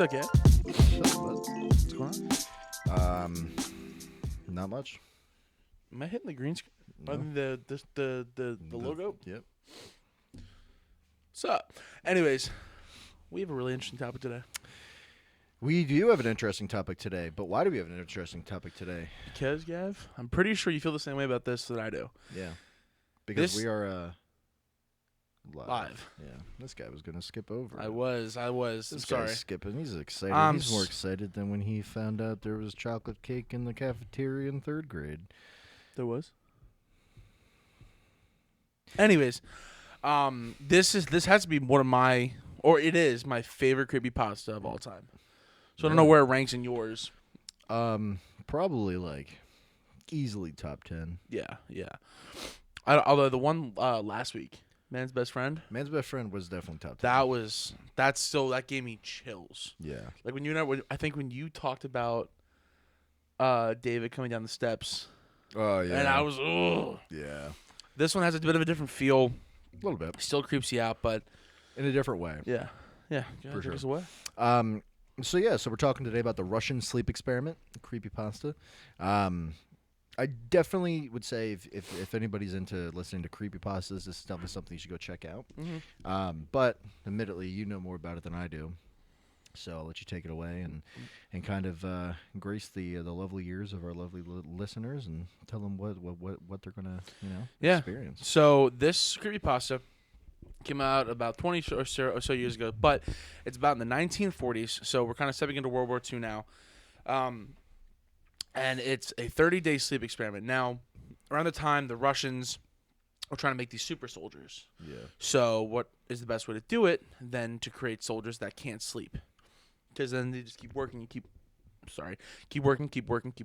okay. What's going on? Not much. Am I hitting the green screen? No. The logo? Yep. So, anyways, we have a really interesting topic today. We do have an interesting topic today, but why do we have an interesting topic today? Because, Gav, I'm pretty sure you feel the same way about this that I do. Yeah. Because This- we are Live. Yeah. This guy was going to skip over. I was. This I'm guy's sorry. skipping. He's excited. I'm He's more excited than when he found out there was chocolate cake in the cafeteria in 3rd grade. There was. Anyways, this has to be one of my, or it is my favorite creepypasta of all time. So I don't know where it ranks in yours. Probably like easily top 10. Yeah. Although the one last week, Man's Best Friend, Man's Best Friend was definitely top 10. that gave me chills. Yeah. Like I think when you talked about David coming down the steps, Oh, yeah. and I was, ugh. Yeah. This one has a bit of a different feel. A little bit. Still creeps you out, but In a different way. yeah. For Take sure. us away. So we're talking today about the Russian sleep experiment, creepypasta. I definitely would say if anybody's into listening to creepypastas, this is definitely something you should go check out. Mm-hmm. But admittedly, you know more about it than I do, so I'll let you take it away and kind of grace the lovely ears of our lovely listeners and tell them what they're gonna experience. So this creepypasta came out about 20 or so years ago, but it's about in the 1940s. So we're kind of stepping into World War II now, and it's a 30-day sleep experiment. Now, around the time the Russians were trying to make these super soldiers. Yeah. So what is the best way to do it than to create soldiers that can't sleep? Because then they just keep working, keep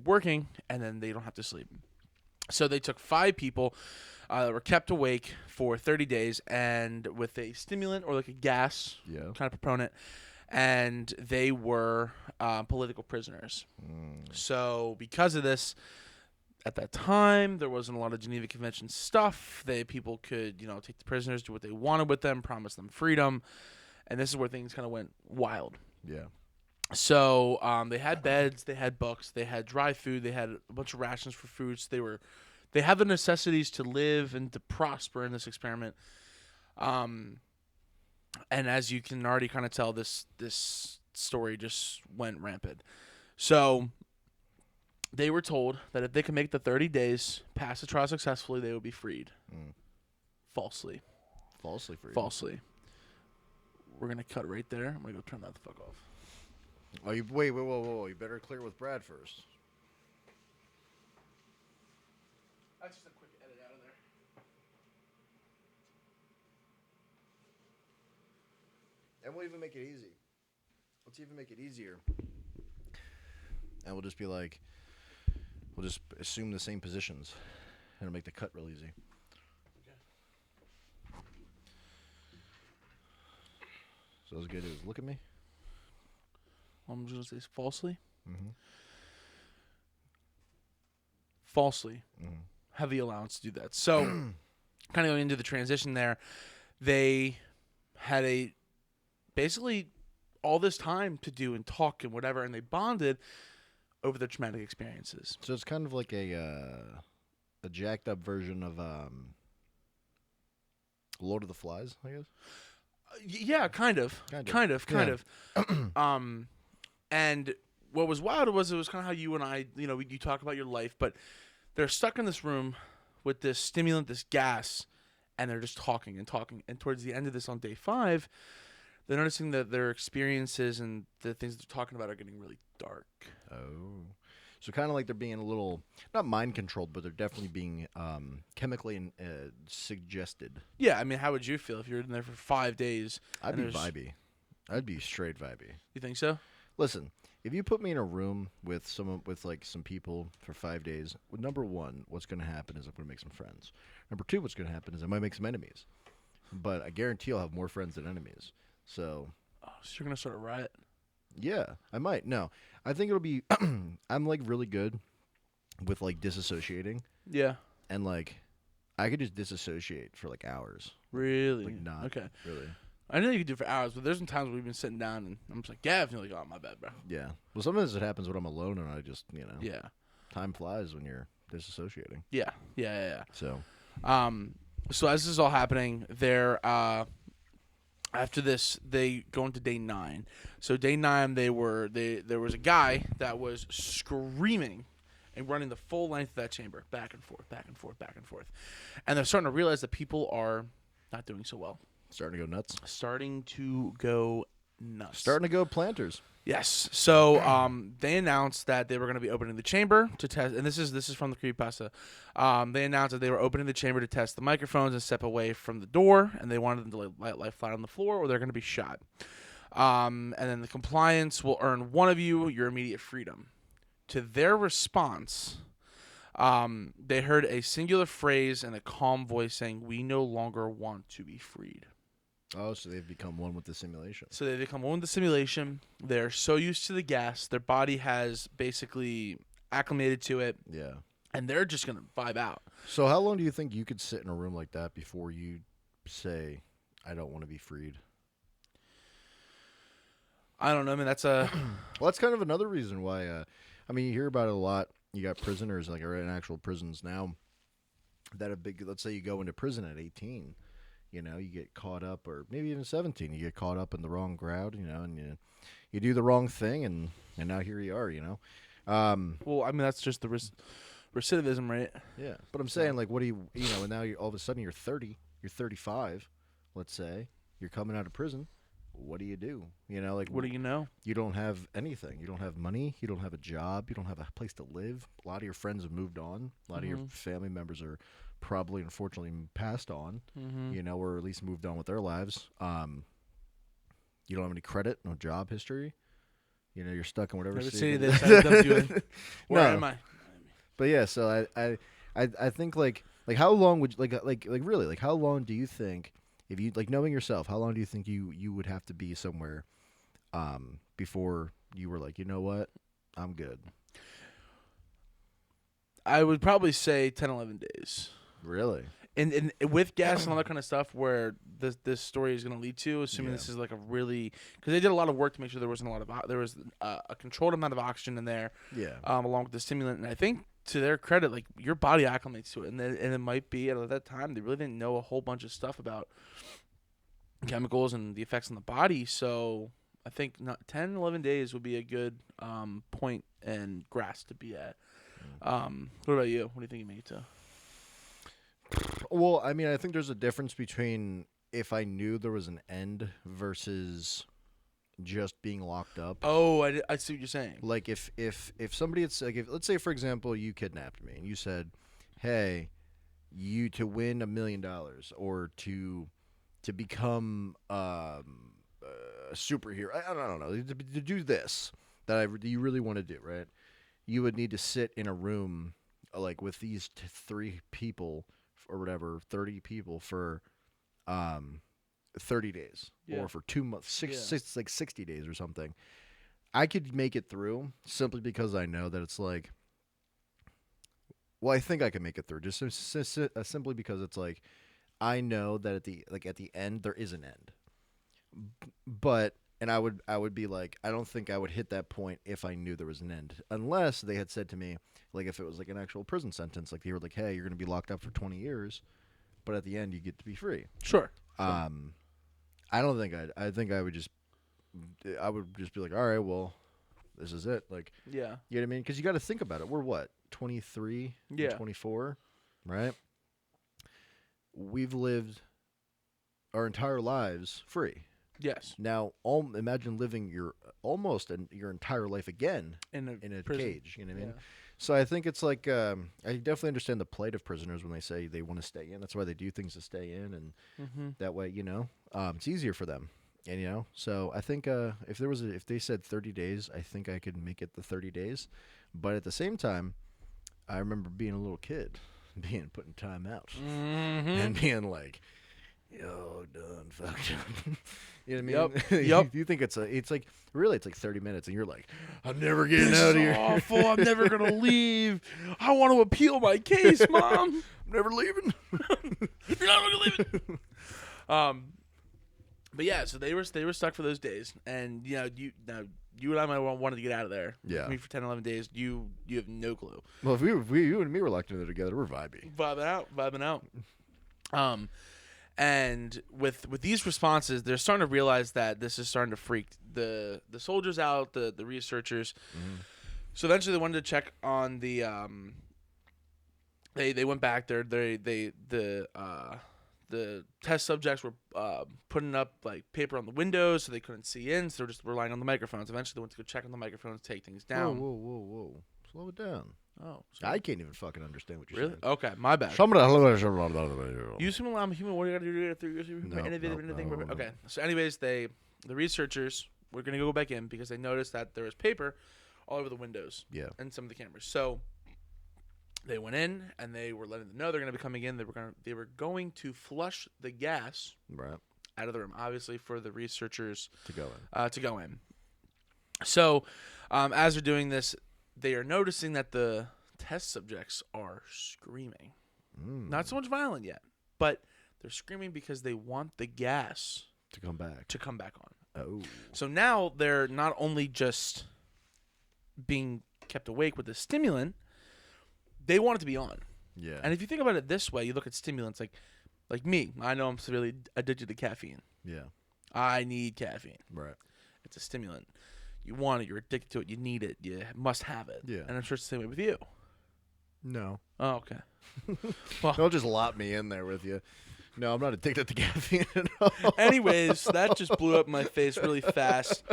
working, and then they don't have to sleep. So they took 5 people that were kept awake for 30 days and with a stimulant or like a gas kind of proponent, and they were political prisoners. So because of this, at that time, there wasn't a lot of Geneva Convention stuff. People could, take the prisoners, do what they wanted with them, promise them freedom, and this is where things kind of went wild. Yeah. So they had beds, they had books, they had dry food, they had a bunch of rations for food. So they had the necessities to live and to prosper in this experiment. And as you can already kind of tell, this story just went rampant. So they were told that if they could make the 30 days, pass the trial successfully, they would be freed. Falsely. Falsely. We're going to cut right there. I'm going to go turn that the fuck off. Oh, wait, whoa. You better clear with Brad first. That's just a quick edit out of there. And we'll even make it easy. Let's even make it easier. And we'll just be like, we'll just assume the same positions. And it'll make the cut real easy. Okay. So as good as look at me. I'm just going to say falsely. Mm-hmm. Falsely. Mm-hmm. Have the allowance to do that. So, kind of going into the transition there, they had basically all this time to do and talk and whatever, and they bonded over their traumatic experiences. So it's kind of like a jacked up version of Lord of the Flies, I guess. Yeah, kind of. And what was wild was it was kind of how you and I, you talk about your life, but they're stuck in this room with this stimulant, this gas, and they're just talking. And towards the end of this on day 5, they're noticing that their experiences and the things they're talking about are getting really dark. Oh. So kind of like they're being a little, not mind controlled, but they're definitely being chemically suggested. Yeah, I mean, how would you feel if you were in there for 5 days? I'd be vibey. I'd be straight vibey. You think so? Listen, if you put me in a room with some people for 5 days, number one, what's going to happen is I'm going to make some friends. Number two, what's going to happen is I might make some enemies. But I guarantee I'll have more friends than enemies. So you're going to start a riot? Yeah, I might. No, I think it'll be. I'm like really good with like disassociating. Yeah. And like, I could just disassociate for like hours. Really? Like not. Okay. Really. I know you can do it for hours, but there's some times where we've been sitting down and I'm just like, Gav, and you're like, oh, my bad, bro. Yeah. Well, sometimes it happens when I'm alone and I just, Yeah. time flies when you're disassociating. Yeah. So. So as this is all happening, they're after this they go into day 9. So day 9 there was a guy that was screaming and running the full length of that chamber, back and forth, back and forth, back and forth. And they're starting to realize that people are not doing so well. Starting to go nuts. Starting to go nuts. Starting to go planters. Yes. So they announced that they were going to be opening the chamber to test, and this is from the creepypasta. They announced that they were opening the chamber to test the microphones and step away from the door, and they wanted them to lie flat on the floor, or they're going to be shot. And then the compliance will earn one of you your immediate freedom. To their response, they heard a singular phrase and a calm voice saying, "We no longer want to be freed." Oh, so they've become one with the simulation. So they become one with the simulation. They're so used to the gas. Their body has basically acclimated to it. Yeah. And they're just going to vibe out. So how long do you think you could sit in a room like that before you say, I don't want to be freed? I don't know. I mean, that's a... Well, that's kind of another reason why, you hear about it a lot. You got prisoners, like, are in actual prisons now that have big... Let's say you go into prison at 18. You get caught up, or maybe even 17, you get caught up in the wrong crowd, and you do the wrong thing, and now here you are, Well, I mean, that's just the recidivism, right? Yeah, but I'm saying, like, what do you, and now all of a sudden you're 30, you're 35, let's say, you're coming out of prison, what do you do? Like, what do you know? You don't have anything. You don't have money, you don't have a job, you don't have a place to live. A lot of your friends have moved on. A lot of your family members are probably, unfortunately, passed on, or at least moved on with their lives. You don't have any credit, no job history. You're stuck in whatever city they decided to do it. Where am I? But yeah, so I think like how long would like really, like, how long do you think, if you, like, knowing yourself, how long do you think you would have to be somewhere before you were like, you know what, I'm good? I would probably say 10, 11 days. Really? And with gas and all that kind of stuff, where this story is going to lead to, assuming this is like a really, because they did a lot of work to make sure there was a controlled amount of oxygen in there, along with the stimulant. And I think, to their credit, like, your body acclimates to it, and it might be, at that time they really didn't know a whole bunch of stuff about chemicals and the effects on the body. So I think 10, 11 days would be a good point and grasp to be at. What about you? What do you think you made to? Well, I mean, I think there's a difference between if I knew there was an end versus just being locked up. Oh, I see what you're saying. Like, if somebody had said, let's say, for example, you kidnapped me and you said, hey, you, to win $1 million or to become a superhero, I don't know, to do this that you really want to do, right? You would need to sit in a room like with these 3 people or whatever, 30 people for 30 days or for 2 months, like 60 days or something. I could make it through simply because I know that it's like, well, I think I can make it through just simply because it's like, I know that at the end there is an end, but I would be like, I don't think I would hit that point if I knew there was an end, unless they had said to me, like, if it was like an actual prison sentence, like they were like, hey, you're going to be locked up for 20 years, but at the end you get to be free. Sure. I don't think I think I would just be like, all right, well, this is it. Like, yeah, you know what I mean? Because you got to think about it. We're what, 23, 24, right? We've lived our entire lives free. Yes. Now, imagine living your entire life again in a cage. You know what I mean? Yeah. So I think it's like, I definitely understand the plight of prisoners when they say they want to stay in. That's why they do things to stay in, and that way, it's easier for them. And so I think if they said 30 days, I think I could make it the 30 days. But at the same time, I remember being a little kid, being put in time out, and being like, yo, done fucked up. You know what I mean? Yep. You think it's like 30 minutes, and you're like, I'm never getting out of here. Awful. I'm never gonna leave. I want to appeal my case, Mom. I'm never leaving. You're not gonna leave it. But yeah, so they were stuck for those days, and you and I might wanted to get out of there. Yeah. Me for 10, 11 days. You have no clue. Well, if you and me were locked in there together, we're vibing. Vibing out. And with these responses, they're starting to realize that this is starting to freak the soldiers out, the researchers. Mm-hmm. So eventually, they wanted to check on the. They went back there. The test subjects were putting up like paper on the windows so they couldn't see in, so they're just relying on the microphones. Eventually, they went to go check on the microphones, take things down. Whoa. Slow it down. Oh, sorry. I can't even fucking understand what you're saying. Really? Okay, my bad. Use human. I'm a human. What do you got to do? Okay. So, anyways, the researchers were going to go back in because they noticed that there was paper all over the windows. Yeah. And some of the cameras. So they went in and they were letting them know they're going to be coming in. They were going to flush the gas out of the room, obviously for the researchers to go in. So, as they're doing this, they are noticing that the test subjects are screaming. Not so much violent yet, but they're screaming because they want the gas to come back on. Oh. So now they're not only just being kept awake with the stimulant, they want it to be on. Yeah. And if you think about it this way, you look at stimulants like me. I know I'm severely addicted to caffeine. Yeah. I need caffeine. Right. It's a stimulant. You want it. You're addicted to it. You need it. You must have it. Yeah. And I'm sure it's the same way with you. No. Oh, okay. Well, don't just lop me in there with you. No, I'm not addicted to caffeine at all. Anyways, that just blew up in my face really fast.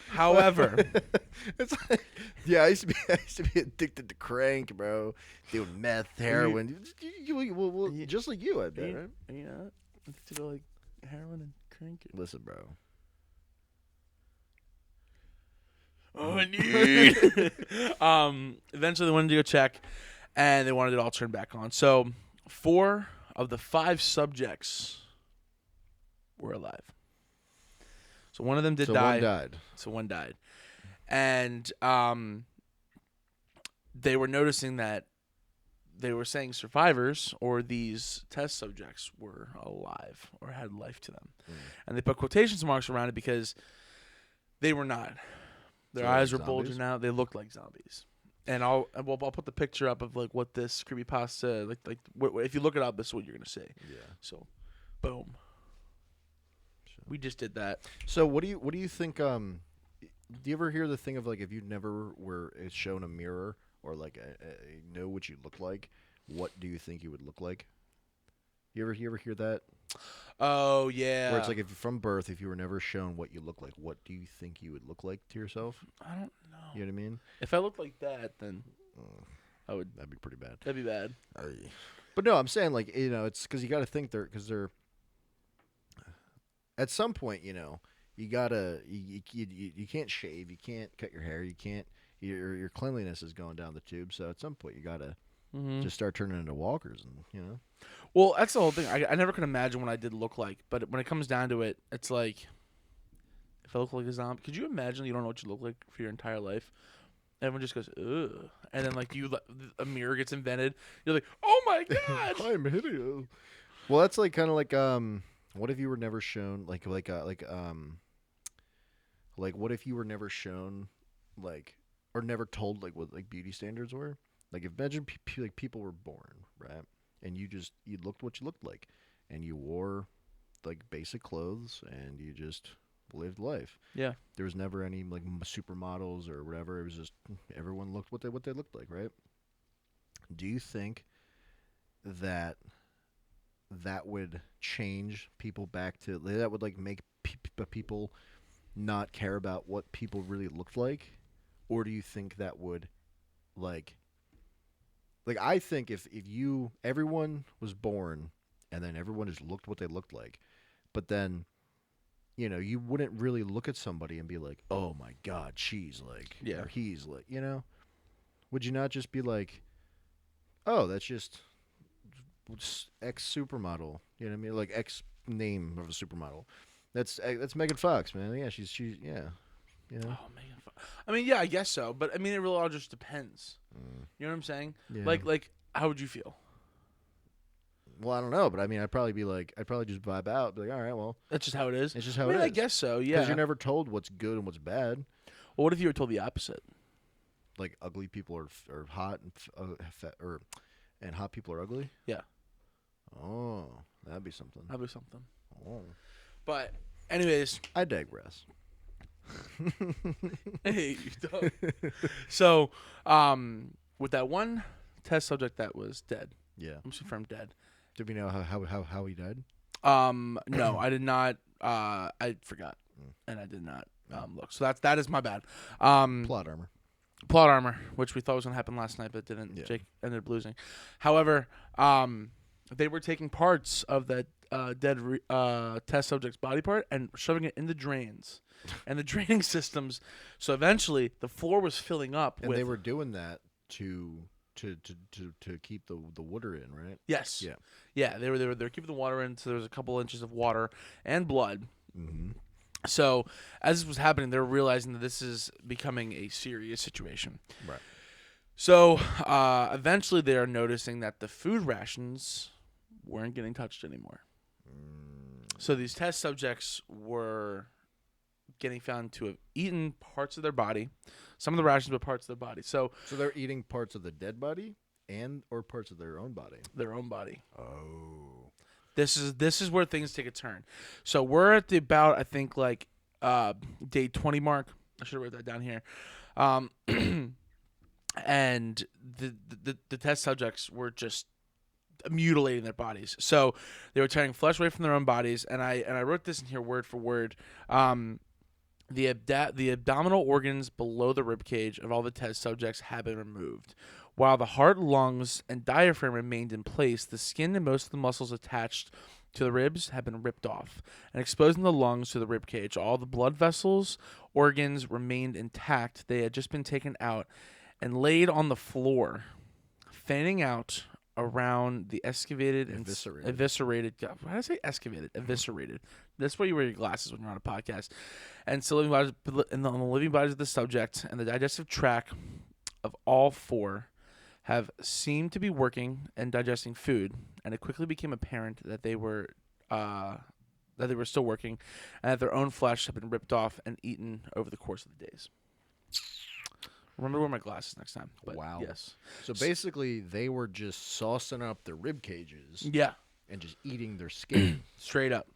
However, it's like, yeah, I used to be addicted to crank, bro. Doing meth, heroin, just like you, I bet, right? Yeah, to go like heroin and crank. Listen, bro. Oh, indeed. Eventually, they wanted to go check, and they wanted it all turned back on. So, 4 of the 5 subjects were alive. So one of them did die. One died. So one died, and they were noticing that they were saying survivors or these test subjects were alive or had life to them, and they put quotations marks around it because they were not. Their eyes were bulging out. They looked like zombies. And I'll put the picture up of like what this creepypasta if you look it up, this is what you're gonna see. Yeah. So, boom. We just did that. So what do you think? Do you ever hear the thing of like if you never were shown a mirror or like know what you look like, what do you think you would look like? You ever hear that? Oh yeah. Where it's like if from birth, if you were never shown what you look like, what do you think you would look like to yourself? I don't know. You know what I mean? If I looked like that, then that'd be pretty bad. That'd be bad. But no, I'm saying like it's because you got to think because they're at some point you gotta you can't shave, you can't cut your hair, you can't your cleanliness is going down the tube. So at some point you gotta just start turning into walkers and Well, that's the whole thing. I never could imagine what I did look like, but when it comes down to it, it's like if I look like a zombie. Could you imagine you don't know what you look like for your entire life? Everyone just goes, ugh. And then like a mirror gets invented. You're like, oh my god, I'm hideous. Well, that's like kind of like what if you were never shown like what if you were never shown like or never told like what like beauty standards were? Like imagine people were born, right? And you looked what you looked like, and you wore like basic clothes, and you just lived life. Yeah. There was never any like supermodels or whatever. It was just everyone looked what they looked like, right? Do you think that would change people back to that would like make people not care about what people really looked like, or do you think that would like I think if everyone was born and then everyone just looked what they looked like, but then you wouldn't really look at somebody and be like, oh my god, she's like or he's like, would you not just be like, oh, that's just X supermodel, you know what I mean, like X name of a supermodel, that's Megan Fox, man, yeah, she's yeah. Oh, Megan Fox. I mean, yeah, I guess so, but I mean, it really all just depends. You know what I'm saying? Yeah. Like, how would you feel? Well, I don't know, but I mean, I'd probably just vibe out, be like, all right, well, That's just how it is. it's just how I mean, it is. I guess so. Yeah. Because you're never told what's good and what's bad. Well, what if you were told the opposite? Like ugly people are hot and hot people are ugly. Yeah. Oh, that'd be something. That'd be something. Oh. But, anyways. I digress. Hey, you don't. So, with that one test subject that was dead. Yeah. I'm confirmed dead. Did we know how he died? No, I did not. I forgot, and I did not look. So that is my bad. Plot armor. Plot armor, which we thought was gonna happen last night, but didn't. Yeah. Jake ended up losing. However, they were taking parts of that dead test subject's body part and shoving it in the drains and the draining systems. So eventually, the floor was filling up. And they were doing that to keep the water in, right? Yes. Yeah. Yeah. They were keeping the water in, so there was a couple inches of water and blood. Mm-hmm. So as this was happening, they were realizing that this is becoming a serious situation. Right. So eventually, they are noticing that the food rations weren't getting touched anymore. So these test subjects were getting found to have eaten parts of their body. Some of the rations were parts of their body. So they're eating parts of the dead body or parts of their own body. Their own body. Oh. This is where things take a turn. So we're at about I think like day 20 mark. I should have wrote that down here. And the test subjects were just mutilating their bodies. So they were tearing flesh away from their own bodies, and I wrote this in here word for word. The abdominal organs below the rib cage of all the test subjects have been removed. While the heart, lungs, and diaphragm remained in place, the skin and most of the muscles attached to the ribs have been ripped off, and exposing the lungs to the rib cage. All the blood vessels, organs remained intact. They had just been taken out and laid on the floor, fanning out around the excavated and eviscerated. God, why did I say excavated? Eviscerated. That's why you wear your glasses when you're on a podcast. And so living bodies, on the living bodies of the subject and the digestive tract of all four have seemed to be working and digesting food, and it quickly became apparent that they were still working, and that their own flesh had been ripped off and eaten over the course of the days. Remember to wear my glasses next time. But wow. Yes. So basically, they were just saucing up their rib cages. Yeah. And just eating their skin. Straight up.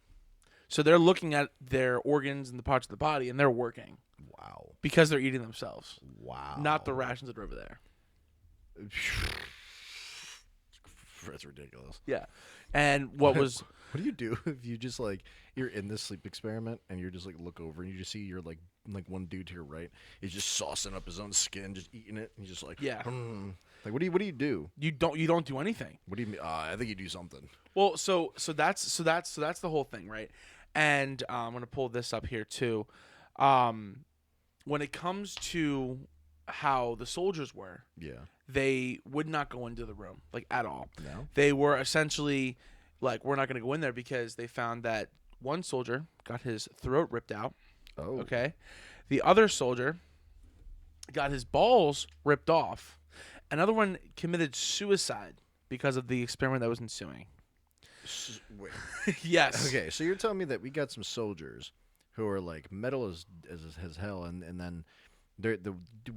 So they're looking at their organs and the parts of the body, and they're working. Wow. Because they're eating themselves. Wow. Not the rations that are over there. That's ridiculous. Yeah. And what was... What do you do if you just, like, you're in this sleep experiment, and you're just, like, look over, and you just see your, like one dude to your right is just saucing up his own skin, just eating it, and he's just like... Yeah. Like, what do you do? You don't do anything. What do you mean? I think you do something. Well, so that's the whole thing, right? And I'm gonna pull this up here too. When it comes to how the soldiers were, they would not go into the room like at all. No, they were essentially like, we're not gonna go in there because they found that one soldier got his throat ripped out. Oh, okay. The other soldier got his balls ripped off. Another one committed suicide because of the experiment that was ensuing. Wait. Yes. Okay, so you're telling me that we got some soldiers who are like metal as hell, and then they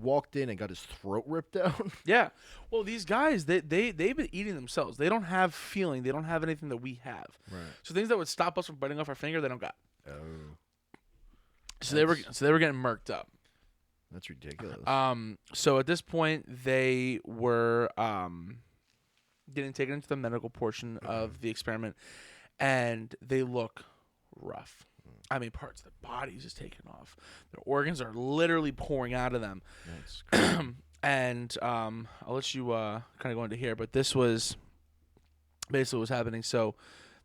walked in and got his throat ripped out? Yeah. Well, these guys, they've been eating themselves. They don't have feeling. They don't have anything that we have. Right. So things that would stop us from biting off our finger, they don't got. Oh. So they were getting murked up. That's ridiculous. So at this point, they were getting taken into the medical portion of the experiment, and they look rough. I mean, parts of their bodies is taken off. Their organs are literally pouring out of them. That's crazy. And I'll let you kind of go into here, but this was basically what was happening. So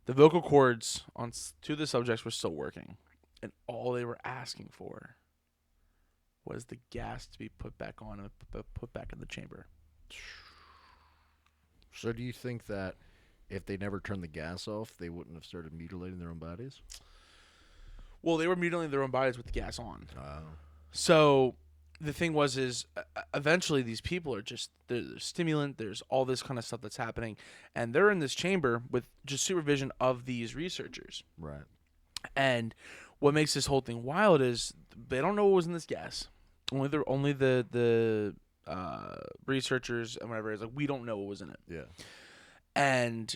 the vocal cords on two of the subjects were still working, and all they were asking for was the gas to be put back on and put back in the chamber. So do you think that if they never turned the gas off, they wouldn't have started mutilating their own bodies? Well, they were mutilating their own bodies with the gas on. Oh. So the thing is eventually these people are just there's stimulant. There's all this kind of stuff that's happening, and they're in this chamber with just supervision of these researchers. Right. And what makes this whole thing wild is they don't know what was in this gas. Only the researchers and whatever is like we don't know what was in it. Yeah. And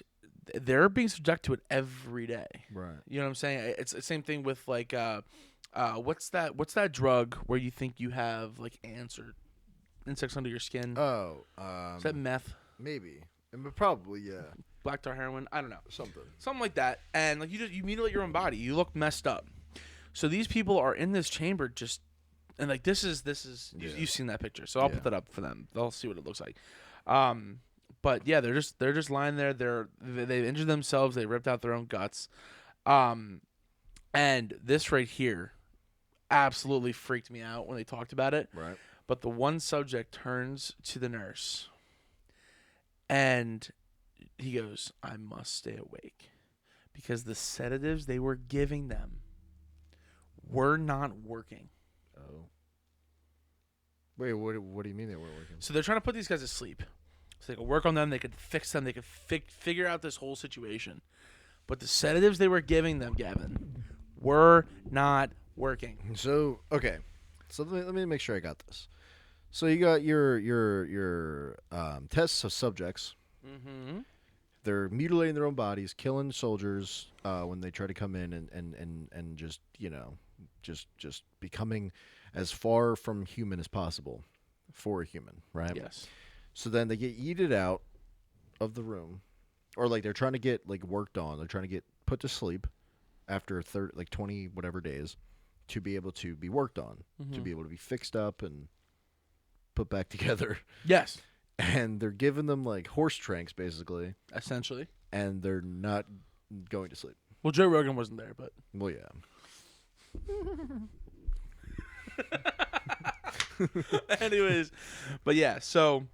they're being subject to it every day. Right. You know what I'm saying? It's the same thing with like what's that drug where you think you have like ants or insects under your skin? Oh, Is that meth? maybe. Probably, yeah. Black tar heroin? I don't know. Something Like that. And like you mutilate your own body. You look messed up. So these people are in this chamber just and like this is yeah. you've seen that picture. So I'll put that up for them. They'll see what it looks like. But yeah, they're just lying there. They've injured themselves. They ripped out their own guts. And this right here absolutely freaked me out when they talked about it. Right. But the one subject turns to the nurse and he goes, I must stay awake because the sedatives they were giving them were not working. Oh. Wait, what do you mean they weren't working? So they're trying to put these guys to sleep. So they could work on them. They could fix them. They could figure out this whole situation. But the sedatives they were giving them, Gavin, were not working. So, okay. So let me make sure I got this. So you got your tests of subjects. Mm-hmm. They're mutilating their own bodies, killing soldiers when they try to come in and just, just becoming as far from human as possible for a human, right? Yes. So then they get yeeted out of the room, or like they're trying to get like worked on. They're trying to get put to sleep after 20 whatever days to be able to be worked on, to be able to be fixed up and put back together. Yes. And they're giving them like horse tranks basically, Essentially. and they're not going to sleep. Well, Joe Rogan wasn't there, but Well, yeah. anyways, but yeah, so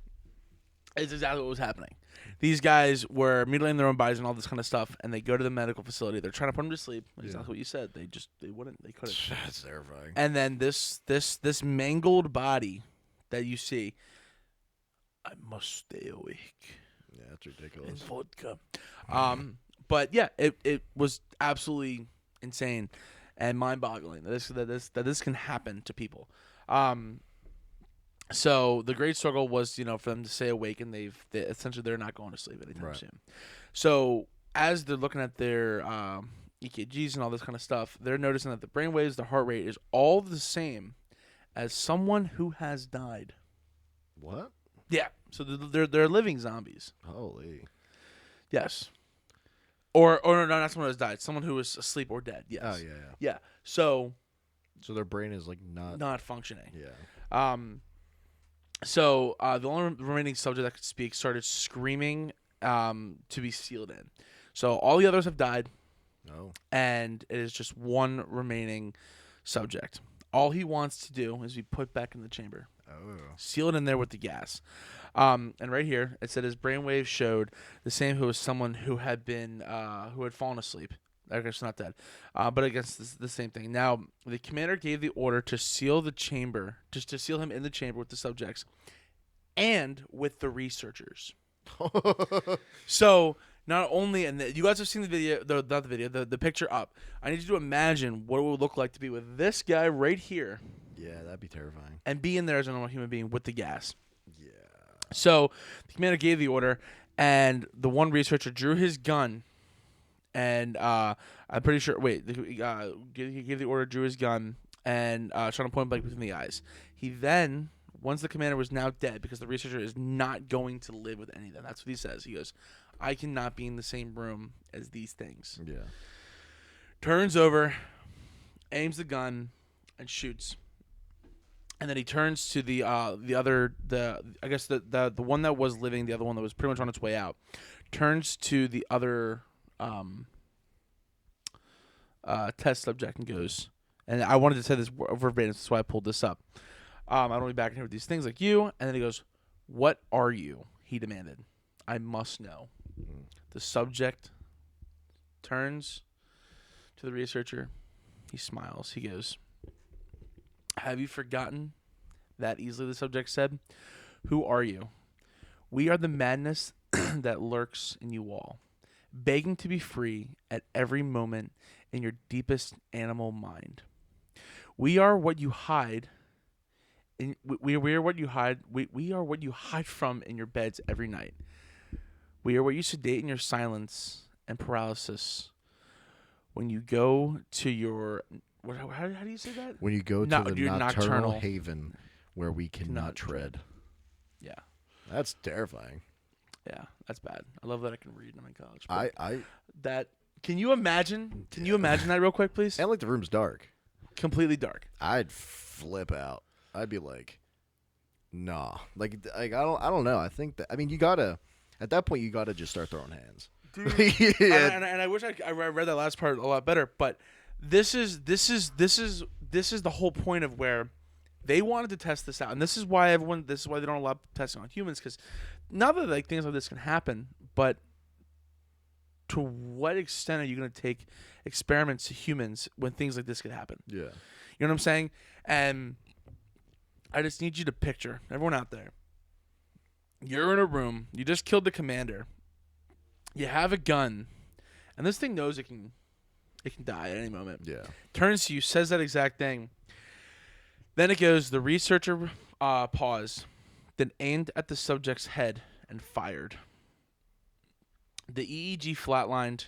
it's exactly what was happening. These guys were mutilating their own bodies and all this kind of stuff, and they go to the medical facility. They're trying to put them to sleep. Exactly what you said. They couldn't. That's terrifying. And then this mangled body that you see, I must stay awake. Yeah, that's ridiculous. And vodka. But yeah, it was absolutely insane and mind-boggling that this can happen to people. So the great struggle was, for them to stay awake, and essentially they're not going to sleep anytime soon. So as they're looking at their EKGs and all this kind of stuff, they're noticing that the brainwaves, the heart rate is all the same as someone who has died. What? Yeah. So they're living zombies. Holy. Yes. Or no, not someone who has died. Someone who is asleep or dead. Yes. Oh yeah. Yeah. So their brain is like not functioning. Yeah. So the only remaining subject that could speak started screaming to be sealed in. So all the others have died. No. And it is just one remaining subject. All he wants to do is be put back in the chamber. Oh. Sealed in there with the gas. And right here, it said his brainwaves showed the same who was someone who had been who had fallen asleep. I guess not dead. But I guess the same thing. Now, the commander gave the order to seal the chamber, just to seal him in the chamber with the subjects and with the researchers. So not only, and you guys have seen the video, the picture up. I need you to imagine what it would look like to be with this guy right here. Yeah, that'd be terrifying. And be in there as a normal human being with the gas. Yeah. So the commander gave the order, and the one researcher drew his gun, and I'm pretty sure. Wait, he gave the order, drew his gun, and shot him point blank between the eyes. He then, once the commander was now dead, because the researcher is not going to live with any of them. That's what he says. He goes, I cannot be in the same room as these things. Yeah. Turns over, aims the gun, and shoots. And then he turns to the other the one that was living, the other one that was pretty much on its way out, turns to the other test subject and goes, and I wanted to say this verbatim, that's why I pulled this up. I don't be back in here with these things like you. And then he goes, "What are you?" He demanded. "I must know." Mm-hmm. The subject turns to the researcher. He smiles. He goes, "Have you forgotten That easily, the subject said. Who are you? We are the madness that lurks in you all, begging to be free at every moment in your deepest animal mind. We are what you hide. We are what you hide. We are what you hide from in your beds every night. We are what you sedate in your silence and paralysis. When you go to your how do you say that? When you go to the your nocturnal haven where we cannot tread. Yeah. That's terrifying. Yeah, that's bad. I love that I can read. I'm in college. Can you imagine? Can you imagine that real quick, please? And like the room's dark. Completely dark. I'd flip out. I'd be like, nah. Like I don't know. I think that you gotta at that point you gotta just start throwing hands. Dude, and I wish I read that last part a lot better. But this is the whole point of where they wanted to test this out, and this is why they don't allow testing on humans, because not that like things like this can happen, but to what extent are you going to take experiments to humans when things like this could happen? Yeah, you know what I'm saying? And I just need you to picture everyone out there. You're in a room. You just killed the commander. You have a gun, and this thing knows it can die at any moment. Yeah. Turns to you, says that exact thing. Then it goes, the researcher paused, then aimed at the subject's head and fired. The EEG flatlined,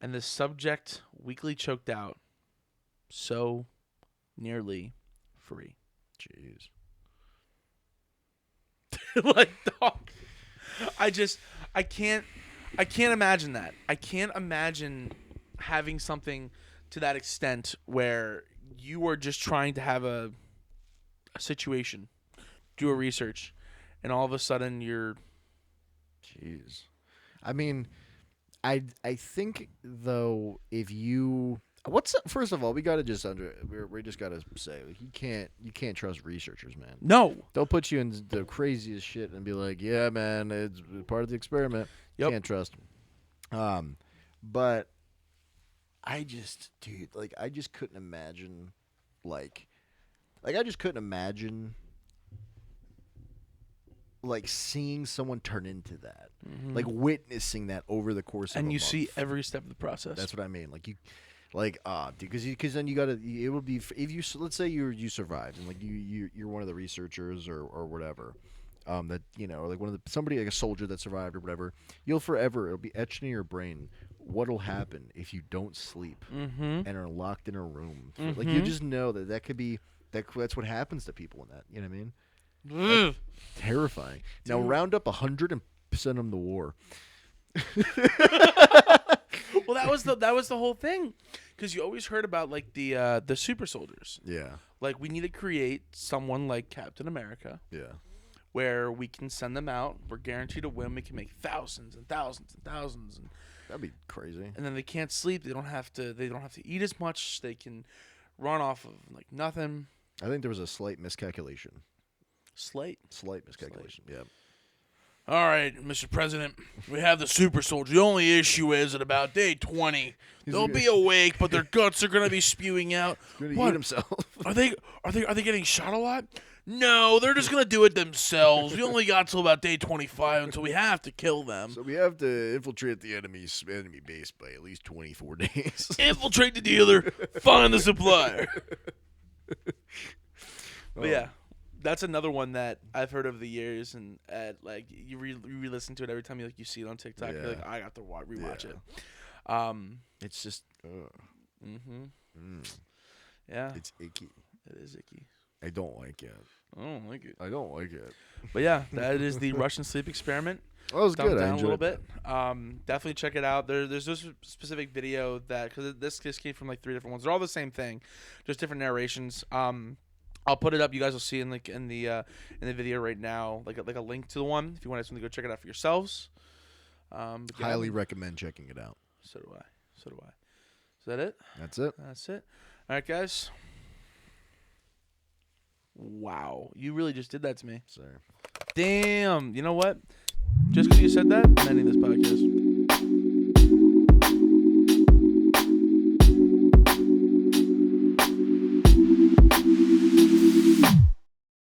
and the subject weakly choked out. So nearly free. Jeez. Like, dog. I can't imagine that. I can't imagine having something to that extent where you are just trying to have a situation, do a research, and all of a sudden you're... Jeez. I mean, I think though, if you first of all, we gotta just we just gotta say, like, you can't trust researchers, man. No, they'll put you in the craziest shit and be like, yeah, man, it's part of the experiment. Yep. Can't trust them. But I just couldn't imagine, like seeing someone turn into that, like witnessing that over the course of a month. And you see every step of the process. That's what I mean. Like because then you gotta. It would be if you, let's say you survived and like you're one of the researchers or whatever, that or like somebody like a soldier that survived or whatever. It'll be etched in your brain what'll happen if you don't sleep and are locked in a room. Like you just know that could be that's what happens to people in that. You know what I mean? Terrifying. Dude. Now round up 100 and send them to war. Well, that was the whole thing, because you always heard about like the super soldiers. Yeah. Like, we need to create someone like Captain America. Yeah. Where we can send them out. We're guaranteed to win. We can make thousands and thousands and thousands. And that'd be crazy. And then they can't sleep. They don't have to eat as much. They can run off of like nothing. I think there was a slight miscalculation. Slight miscalculation. Yeah. All right, Mr. President, we have the super soldier. The only issue is at about day 20, they'll be awake, but their guts are gonna be spewing out. He's gonna eat himself. Are they getting shot a lot? No, they're just gonna do it themselves. We only got till about day 25 until we have to kill them. So we have to infiltrate the enemy base by at least 24 days. Infiltrate the dealer, find the supplier. But yeah. That's another one that I've heard over the years, and like you re-listen to it every time you see it on TikTok. Yeah. You're like, I got to rewatch it. It's just, yeah, it's icky. It is icky. I don't like it. I don't like it. it. But yeah, that is the Russian sleep experiment. That was good. I enjoyed a little bit. Definitely check it out. There's this specific video that, because this came from like 3 different ones. They're all the same thing, just different narrations. I'll put it up. You guys will see in the video right now, like a link to the one if you want to go check it out for yourselves. Highly recommend checking it out. So do I. Is that it? That's it. All right, guys. Wow, you really just did that to me. Sorry. Damn. You know what? Just because you said that, I'm ending this podcast.